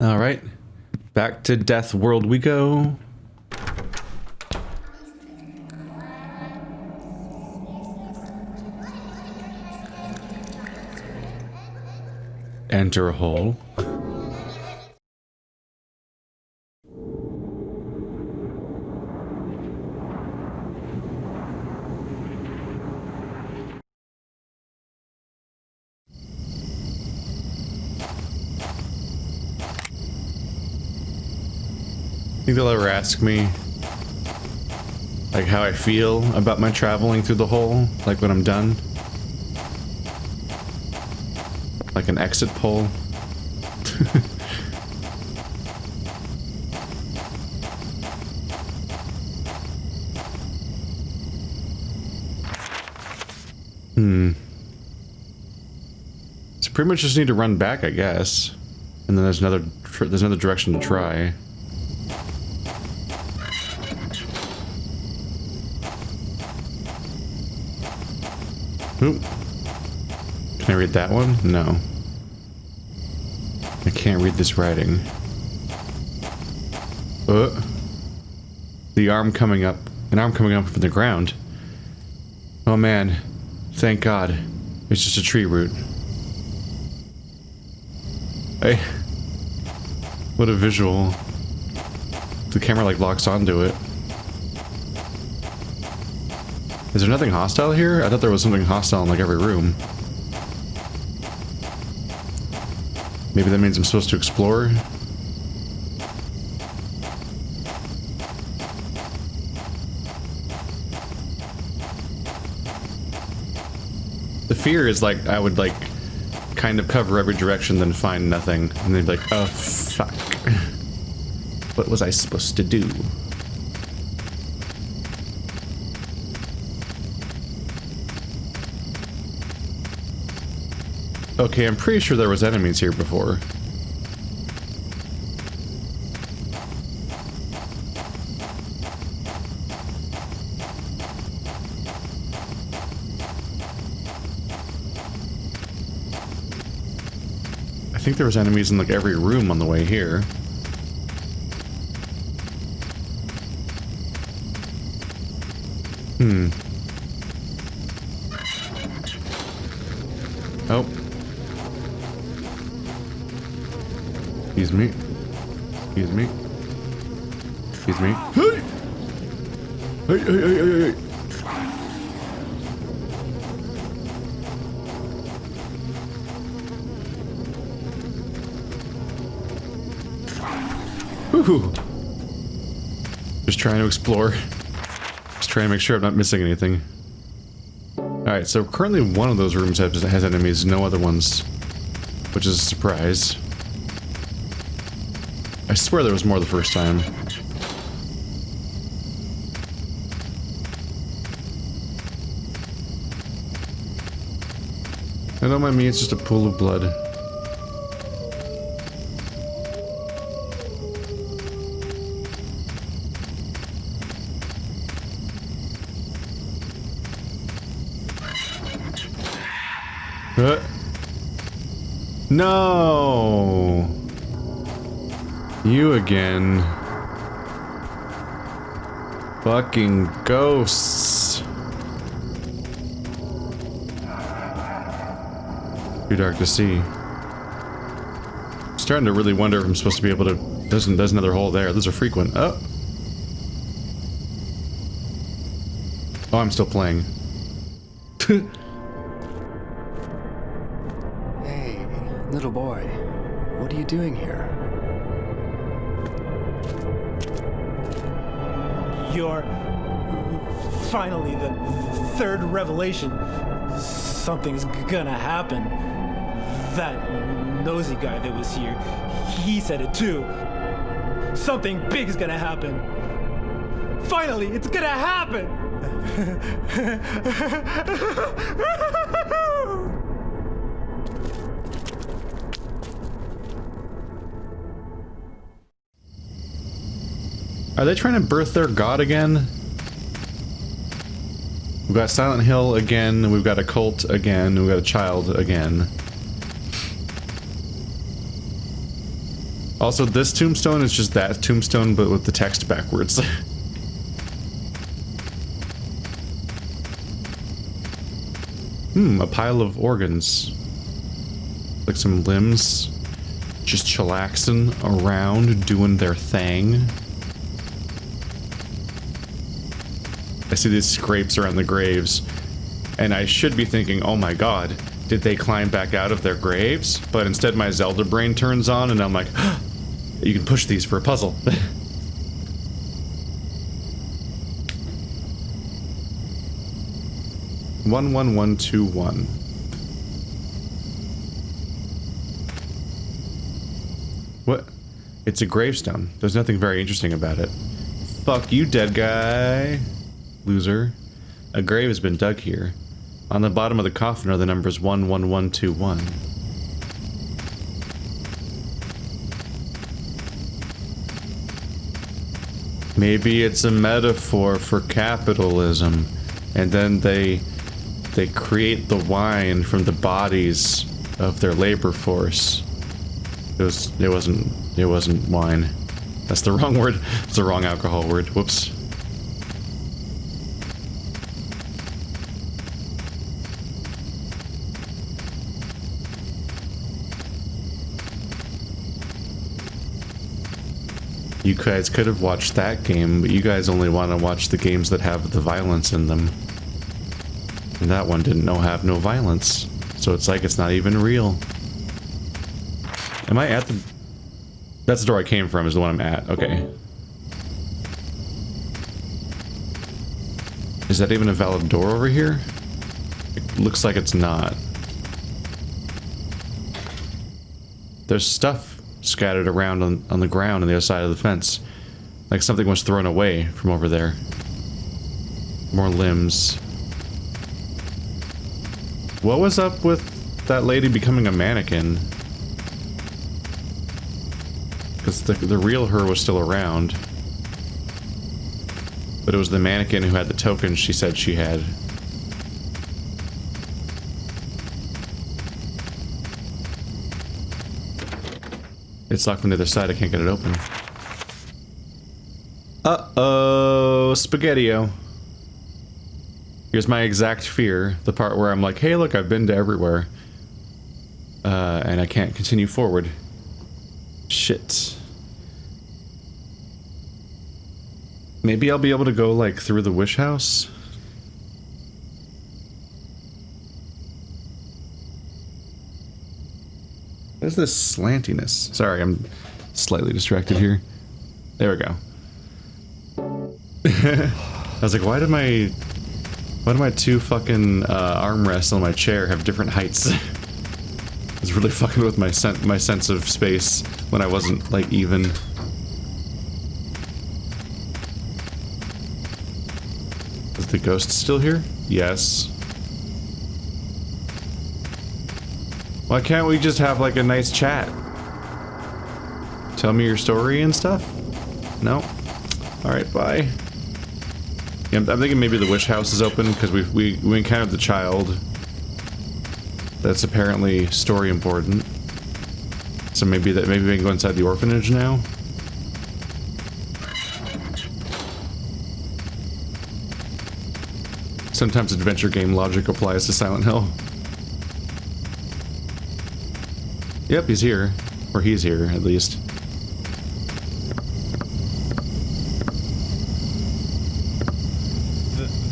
All right, back to Death World we go. Enter a hole. Think they'll ever ask me, like, how I feel about my traveling through the hole, like when I'm done? Like an exit poll? So pretty much just need to run back, I guess. And then there's another direction to try. Oop. Can I read that one? No. I can't read this writing. The arm coming up. An arm coming up from the ground. Oh man. Thank God. It's just a tree root. Hey. What a visual. The camera like locks onto it. Is there nothing hostile here? I thought there was something hostile in like every room. Maybe that means I'm supposed to explore? The fear is like, I would like kind of cover every direction then find nothing. And then be like, oh fuck. What was I supposed to do? Okay, I'm pretty sure there was enemies here before. I think there was enemies in like every room on the way here. Oh. Excuse me. Excuse me. Excuse me. Hey! Hey, hey, hey, hey, hey. Woohoo! Just trying to explore. Just trying to make sure I'm not missing anything. Alright, so currently one of those rooms has enemies, no other ones. Which is a surprise. I swear there was more the first time. I don't mind me, it's just a pool of blood. No! You again. Fucking ghosts. Too dark to see. I'm starting to really wonder if I'm supposed to be able to... There's another hole there. Those are frequent. Oh! Oh, I'm still playing. Hey, little boy. What are you doing here? You're finally the third revelation. Something's gonna happen. That nosy guy that was here, he said it too. Something big is gonna happen. Finally, it's gonna happen! Are they trying to birth their god again? We've got Silent Hill again, we've got a cult again, we've got a child again. Also, this tombstone is just that tombstone, but with the text backwards. A pile of organs. Like some limbs just chillaxing around, doing their thing. I see these scrapes around the graves, and I should be thinking, oh my god, did they climb back out of their graves? But instead my Zelda brain turns on, and I'm like, you can push these for a puzzle. 11121. What? It's a gravestone. There's nothing very interesting about it. Fuck you, dead guy. Loser. A grave has been dug here. On the bottom of the coffin are the numbers 11121. Maybe it's a metaphor for capitalism, and then they create the wine from the bodies of their labor force. It wasn't wine. That's the wrong word. It's the wrong alcohol word. Whoops. You guys could have watched that game, but you guys only want to watch the games that have the violence in them. And that one didn't have no violence. So it's like it's not even real. Am I at the... That's the door I came from, is the one I'm at. Okay. Is that even a valid door over here? It looks like it's not. There's stuff scattered around on the ground on the other side of the fence. Like something was thrown away from over there. More limbs. What was up with that lady becoming a mannequin? Because the real her was still around. But it was the mannequin who had the token she said she had. It's locked from the other side, I can't get it open. Uh-oh, Spaghetti-O. Here's my exact fear, the part where I'm like, hey look, I've been to everywhere. And I can't continue forward. Shit. Maybe I'll be able to go, like, through the wish house? What is this slantiness? Sorry, I'm slightly distracted here. There we go. I was like, why do my two fucking armrests on my chair have different heights? It's really fucking with my sense of space when I wasn't, like, even. Is the ghost still here? Yes. Why can't we just have, like, a nice chat? Tell me your story and stuff? No? Alright, bye. Yeah, I'm thinking maybe the wish house is open, because we encountered the child. That's apparently story important. So maybe we can go inside the orphanage now? Sometimes adventure game logic applies to Silent Hill. Yep, he's here. Or he's here, at least.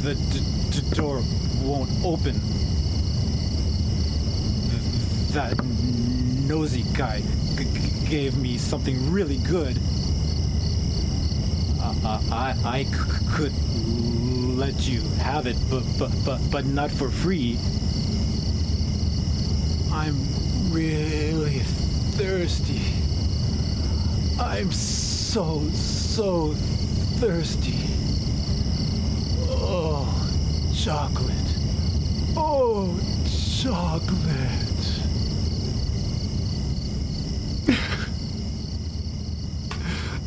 The door won't open. That nosy guy gave me something really good. I could let you have it, but not for free. I'm really thirsty. I'm so thirsty. Oh, chocolate. Oh, chocolate.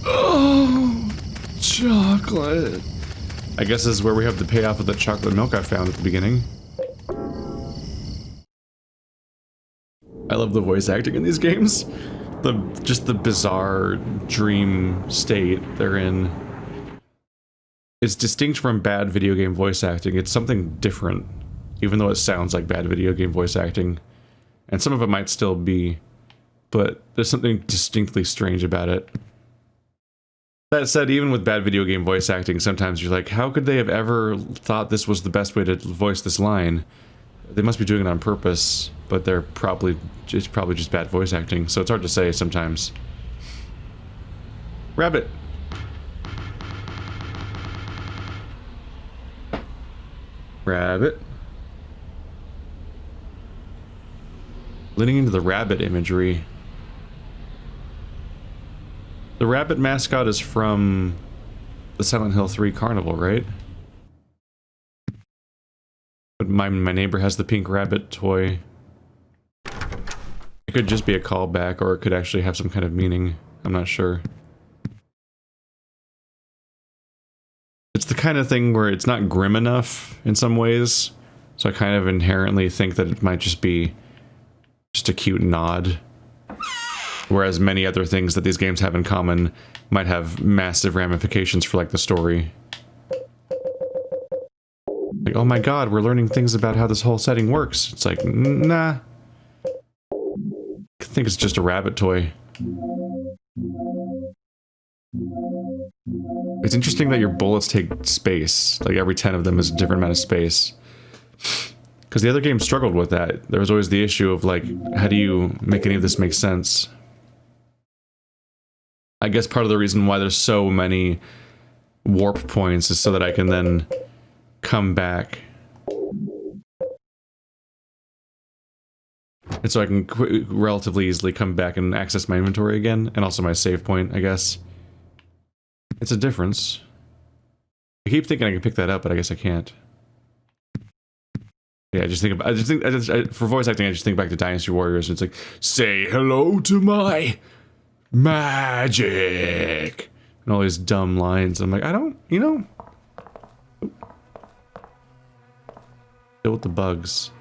Oh, chocolate. I guess this is where we have the payoff of the chocolate milk I found at the beginning. I love the voice acting in these games. just the bizarre dream state they're in is distinct from bad video game voice acting. It's something different, even though it sounds like bad video game voice acting. And some of it might still be, but there's something distinctly strange about it. That said, even with bad video game voice acting, sometimes you're like, how could they have ever thought this was the best way to voice this line? They must be doing it on purpose, but it's probably just bad voice acting, so it's hard to say sometimes. Rabbit! Rabbit. Leaning into the rabbit imagery. The rabbit mascot is from the Silent Hill 3 Carnival, right? But my neighbor has the pink rabbit toy. It could just be a callback, or it could actually have some kind of meaning. I'm not sure. It's the kind of thing where it's not grim enough in some ways, so I kind of inherently think that it might just be just a cute nod. Whereas many other things that these games have in common might have massive ramifications for, like, the story. Like, oh my god, we're learning things about how this whole setting works. It's like, nah. I think it's just a rabbit toy. It's interesting that your bullets take space. Like, every 10 of them is a different amount of space. Because the other game struggled with that. There was always the issue of, like, how do you make any of this make sense? I guess part of the reason why there's so many warp points is so that I can then come back. And so I can relatively easily come back and access my inventory again, and also my save point, I guess. It's a difference. I keep thinking I can pick that up, but I guess I can't. Yeah, for voice acting, I just think back to Dynasty Warriors, and it's like, say hello to my magic! And all these dumb lines. I'm like, I don't, you know. Deal with the bugs.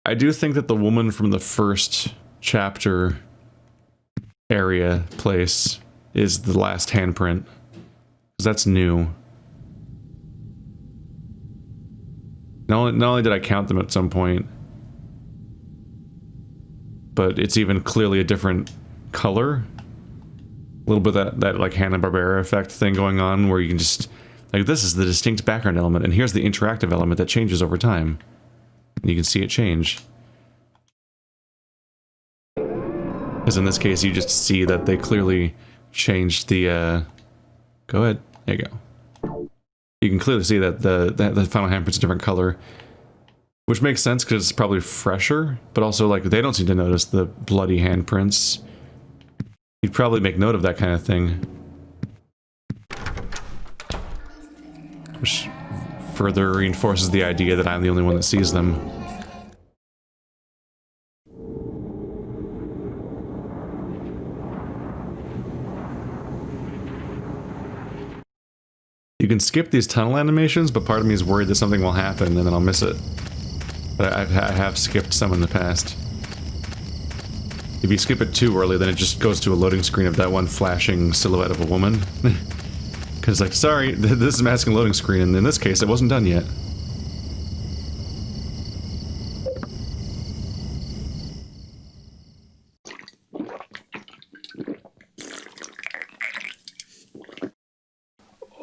I do think that the woman from the first chapter place is the last handprint. Because that's new. Not only did I count them at some point, but it's even clearly a different color. A little bit of that like Hanna-Barbera effect thing going on, where you can just, like, this is the distinct background element, and here's the interactive element that changes over time. And you can see it change. Because in this case, you just see that they clearly changed the, go ahead, there you go. You can clearly see that the final handprint's a different color. Which makes sense, because it's probably fresher, but also, like, they don't seem to notice the bloody handprints. You'd probably make note of that kind of thing. Which further reinforces the idea that I'm the only one that sees them. You can skip these tunnel animations, but part of me is worried that something will happen and then I'll miss it. But I have skipped some in the past. If you skip it too early, then it just goes to a loading screen of that one flashing silhouette of a woman. Because, like, sorry, this is masking loading screen, and in this case, it wasn't done yet.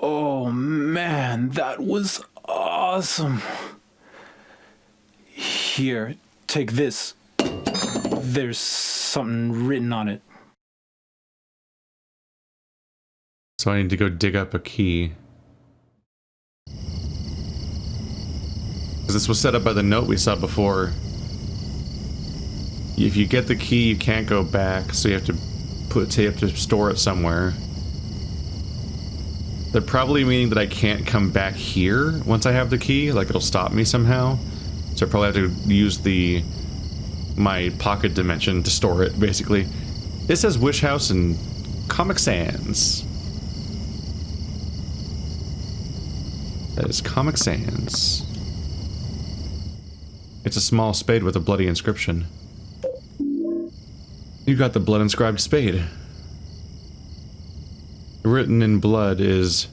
Oh man, that was awesome. Here, take this. There's something written on it. So I need to go dig up a key. Because this was set up by the note we saw before. If you get the key, you can't go back, so you have to store it somewhere. They're probably meaning that I can't come back here once I have the key, like it'll stop me somehow. So I probably have to use my pocket dimension to store it, basically. It says Wish House and Comic Sans. That is Comic Sans. It's a small spade with a bloody inscription. You got the blood inscribed spade. Written in blood is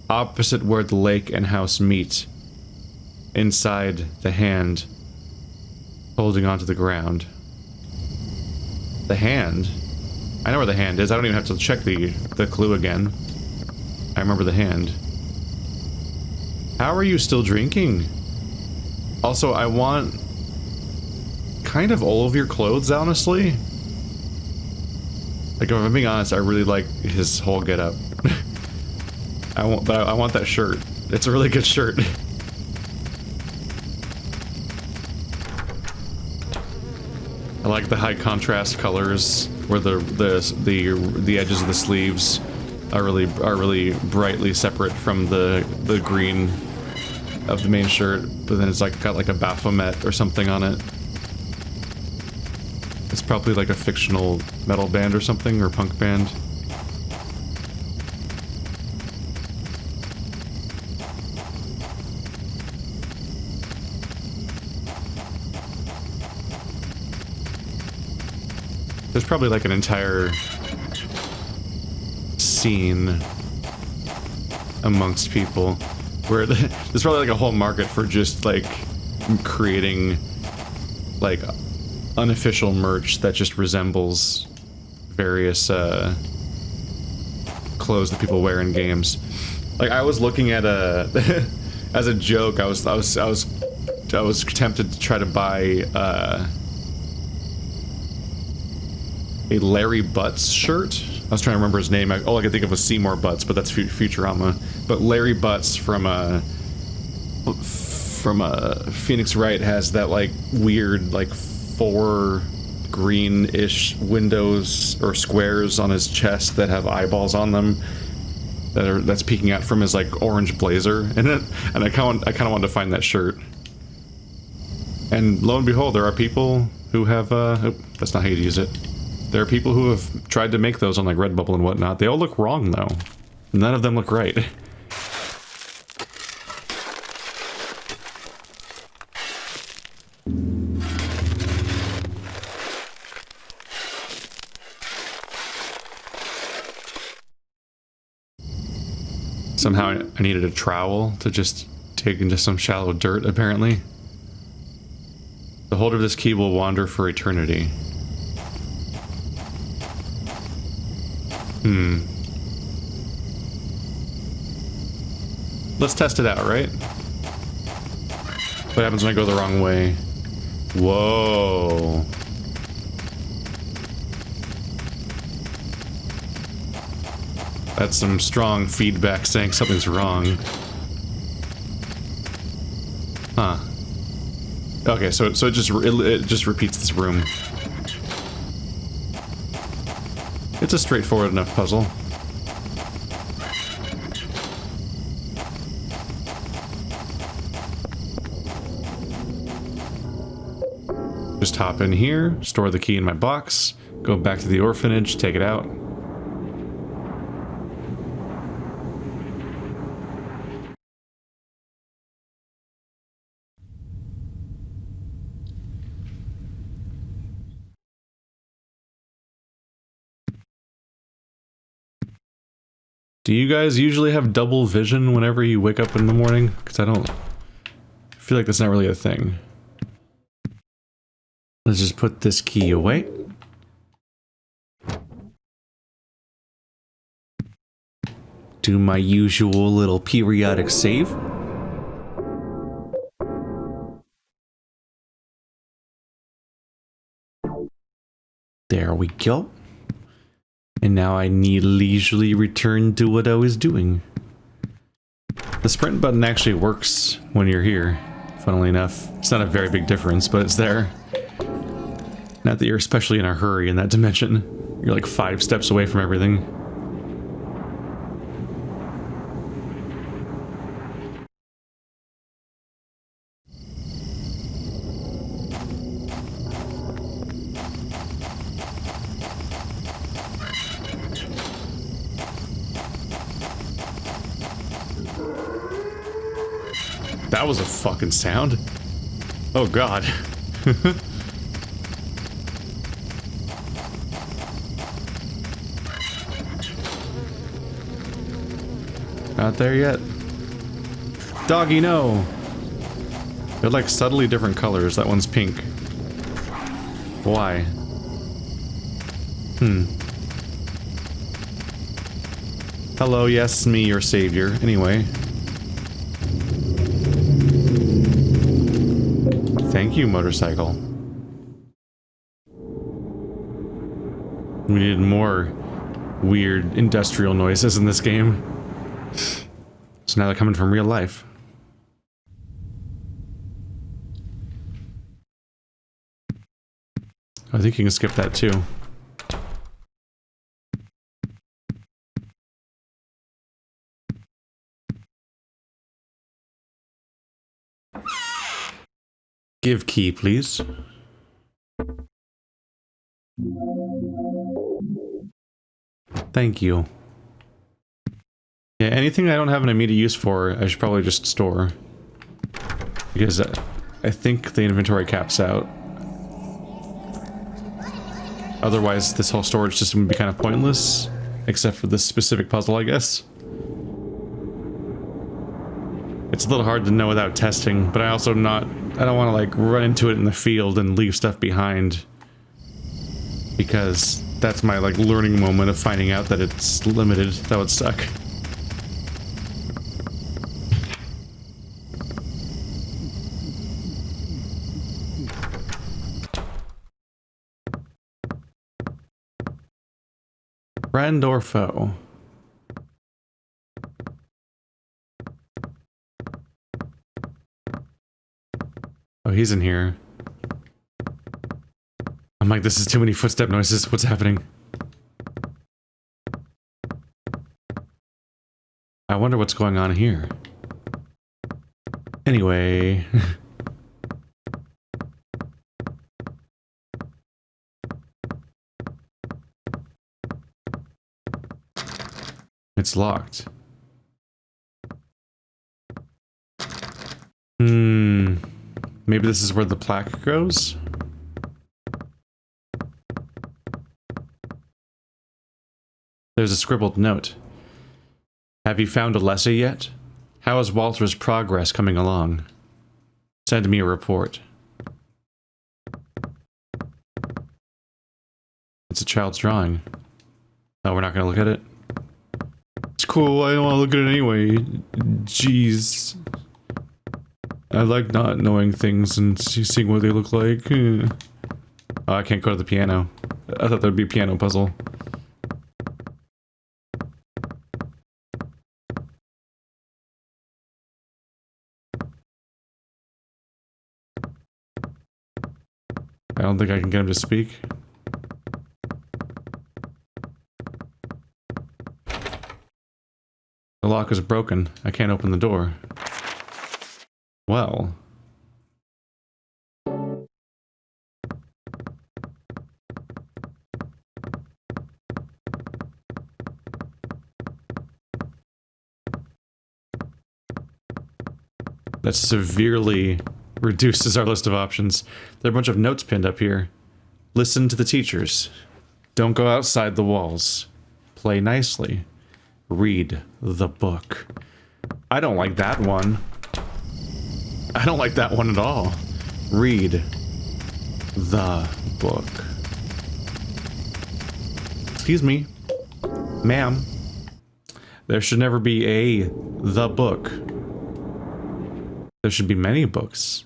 opposite where the lake and house meet. Inside the hand, holding onto the ground. The hand? I know where the hand is. I don't even have to check the clue again. I remember the hand. How are you still drinking? Also, I want kind of all of your clothes, honestly. Like, if I'm being honest, I really like his whole getup. I want that shirt. It's a really good shirt. I like the high contrast colors where the edges of the sleeves are really brightly separate from the green of the main shirt, but then it's like got like a Baphomet or something on it. It's probably like a fictional metal band or something, or punk band. There's probably like an entire scene amongst people where there's probably like a whole market for just like creating like unofficial merch that just resembles various clothes that people wear in games. Like, I was looking at as a joke, I was tempted to try to buy a Larry Butts shirt. I was trying to remember his name. All I could think of was Seymour Butts, but that's Futurama. But Larry Butts from Phoenix Wright has that like weird like 4 green-ish windows or squares on his chest that have eyeballs on them that's peeking out from his like orange blazer, and I kind of wanted to find that shirt. And lo and behold, there are people who have oh, that's not how you use it. There are people who have tried to make those on like Redbubble and whatnot. They all look wrong though. None of them look right. Somehow I needed a trowel to just dig into some shallow dirt, apparently. The holder of this key will wander for eternity. Let's test it out, right? What happens when I go the wrong way? Whoa. That's some strong feedback saying something's wrong. Huh. Okay, so it just repeats this room. It's a straightforward enough puzzle. Just hop in here, store the key in my box, go back to the orphanage, take it out. Do you guys usually have double vision whenever you wake up in the morning? Because I feel like that's not really a thing. Let's just put this key away. Do my usual little periodic save. There we go. And now I need leisurely return to what I was doing. The sprint button actually works when you're here, funnily enough. It's not a very big difference, but it's there. Not that you're especially in a hurry in that dimension. You're like 5 steps away from everything. That was a fucking sound. Oh god. Not there yet. Doggy, no! They're like subtly different colors. That one's pink. Why? Hello, yes, me, your savior. Anyway. Thank you, motorcycle. We needed more weird industrial noises in this game. So now they're coming from real life. I think you can skip that too. Give key, please. Thank you. Yeah, anything I don't have an immediate use for, I should probably just store. Because I think the inventory caps out. Otherwise, this whole storage system would be kind of pointless. Except for this specific puzzle, I guess. It's a little hard to know without testing, but I also don't want to like run into it in the field and leave stuff behind. Because that's my like learning moment of finding out that it's limited. That would suck. Friend or foe? Oh, he's in here. I'm like, this is too many footstep noises. What's happening? I wonder what's going on here. Anyway. It's locked. Maybe this is where the plaque goes? There's a scribbled note. Have you found Alessa yet? How is Walter's progress coming along? Send me a report. It's a child's drawing. Oh, we're not gonna look at it? It's cool, I don't want to look at it anyway. Jeez. I like not knowing things and seeing what they look like. Oh, I can't go to the piano. I thought there'd be a piano puzzle. I don't think I can get him to speak. The lock is broken. I can't open the door. Well. That severely reduces our list of options. There are a bunch of notes pinned up here. Listen to the teachers. Don't go outside the walls. Play nicely. Read the book. I don't like that one. I don't like that one at all. Read the book. Excuse me. Ma'am. There should never be the book. There should be many books.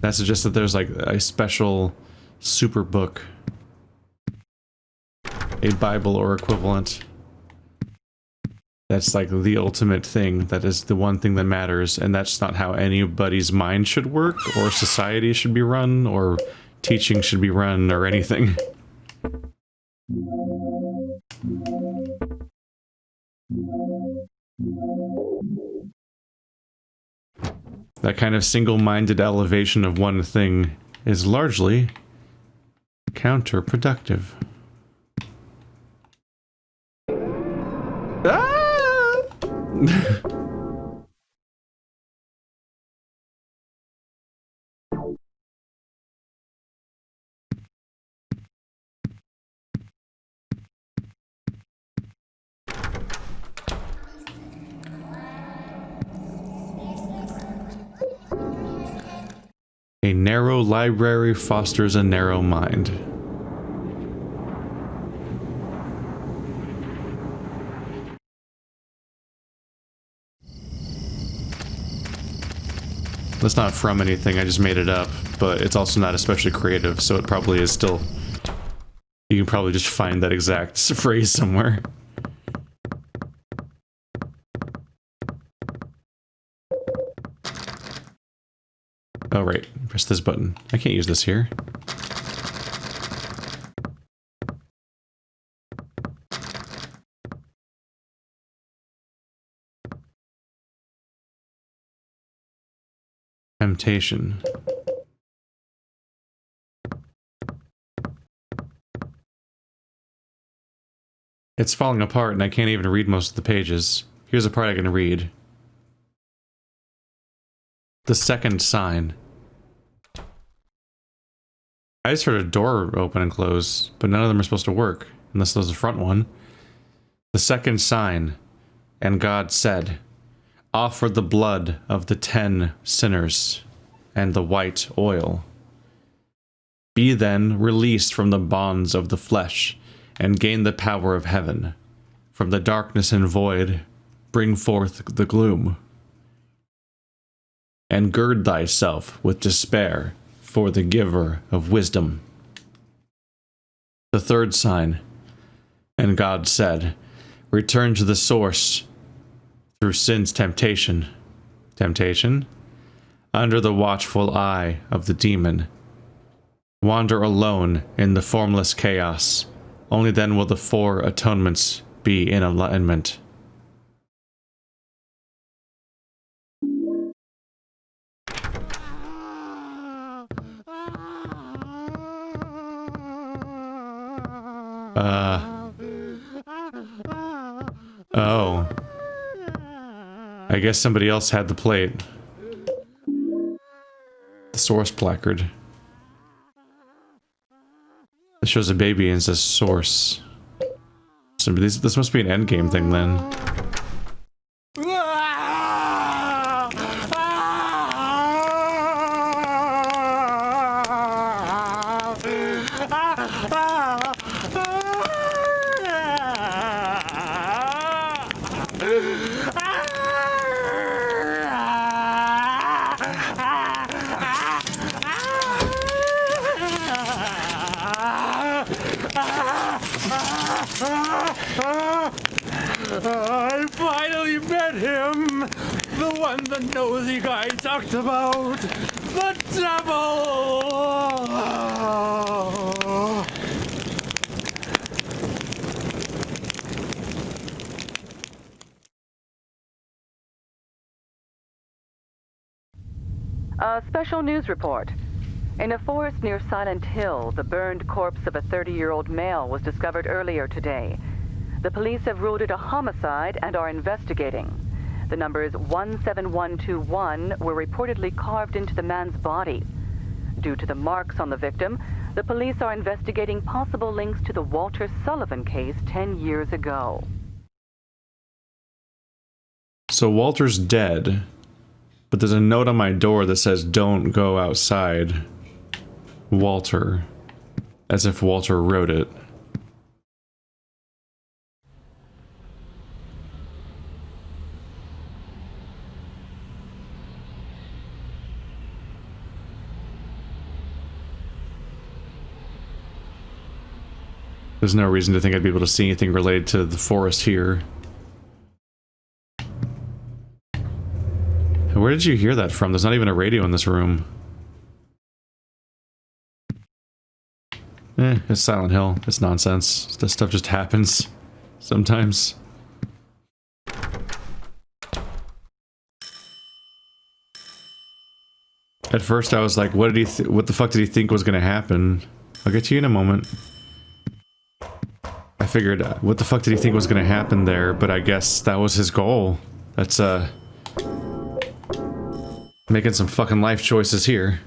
That suggests that there's like a special super book. A Bible or equivalent. That's like the ultimate thing. That is the one thing that matters, and that's not how anybody's mind should work, or society should be run, or teaching should be run, or anything. That kind of single-minded elevation of one thing is largely counterproductive. Ah! A narrow library fosters a narrow mind. That's not from anything, I just made it up, but it's also not especially creative, so it probably is still... You can probably just find that exact phrase somewhere. Oh, right. Press this button. I can't use this here. Temptation. It's falling apart and I can't even read most of the pages. Here's a part I can read. The second sign. I just heard a door open and close, but none of them are supposed to work, unless there's a front one. The second sign. And God said, offer the blood of the 10 sinners and the white oil. Be then released from the bonds of the flesh and gain the power of heaven. From the darkness and void, bring forth the gloom. And gird thyself with despair for the giver of wisdom. The third sign. And God said, return to the source through sin's temptation. Temptation? Under the watchful eye of the demon. Wander alone in the formless chaos. Only then will the 4 atonements be in alignment. Oh. I guess somebody else had the plate. The source placard. It shows a baby and says source. So this must be an endgame thing then. I finally met him! The one the nosy guy talked about! The devil! A special news report. In a forest near Silent Hill, the burned corpse of a 30-year-old male was discovered earlier today. The police have ruled it a homicide and are investigating. The numbers 17121 were reportedly carved into the man's body. Due to the marks on the victim, the police are investigating possible links to the Walter Sullivan case 10 years ago. So Walter's dead, but there's a note on my door that says don't go outside. Walter. As if Walter wrote it. There's no reason to think I'd be able to see anything related to the forest here. Where did you hear that from? There's not even a radio in this room. It's Silent Hill. It's nonsense. This stuff just happens. Sometimes. At first I was like, what the fuck did he think was gonna happen? I'll get to you in a moment. I figured, what the fuck did he think was gonna happen there? But I guess that was his goal. That's, making some fucking life choices here.